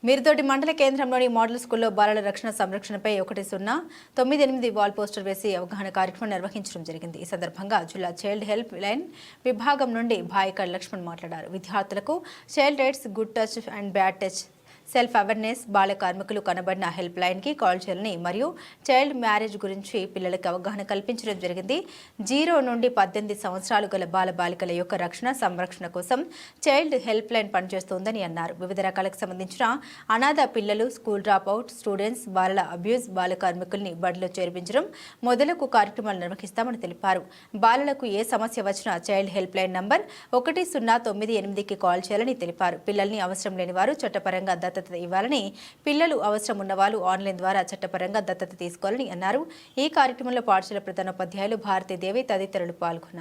మిరుదొడ్డి మండల కేంద్రంలోని మోడల్ స్కూల్లో బాలల రక్షణ సంరక్షణపై 1098 వాల్ పోస్టర్ వేసి అవగాహన కార్యక్రమం నిర్వహించడం జరిగింది. ఈ సందర్భంగా జిల్లా చైల్డ్ హెల్ప్ లైన్ విభాగం నుండి భాయికర్ లక్ష్మణ్ మాట్లాడారు. విద్యార్థులకు child rights, good touch and bad touch, self awareness, బాల కార్మికులు కనబడిన హెల్ప్ లైన్కి కాల్ చేయాలని మరియు చైల్డ్ మ్యారేజ్ గురించి పిల్లలకు అవగాహన కల్పించడం జరిగింది. 0 నుండి 18 సంవత్సరాలు గల బాల బాలికల యొక్క రక్షణ సంరక్షణ కోసం చైల్డ్ హెల్ప్ లైన్ పనిచేస్తోందని అన్నారు. వివిధ రకాలకు సంబంధించిన అనాథ పిల్లలు, స్కూల్ డ్రాప్ అవుట్ స్టూడెంట్స్, బాలల అబ్యూజ్, బాల కార్మికుల్ని బడిలో చేర్పించడం మొదలగు కార్యక్రమాలు నిర్వహిస్తామని తెలిపారు. బాలలకు ఏ సమస్య వచ్చినా చైల్డ్ హెల్ప్ లైన్ నంబర్ 1098కి కాల్ చేయాలని తెలిపారు. పిల్లల్ని అవసరం లేని వారు చట్టపరంగా దత్తత ఇవ్వాలని, పిల్లలు అవసరం ఉన్నవాళ్ళు ఆన్లైన్ ద్వారా చట్టపరంగా దత్తత తీసుకోవాలని అన్నారు. ఈ కార్యక్రమంలో పాఠశాల ప్రధానోపాధ్యాయులు భారతీదేవి తదితరులు పాల్గొన్నారు.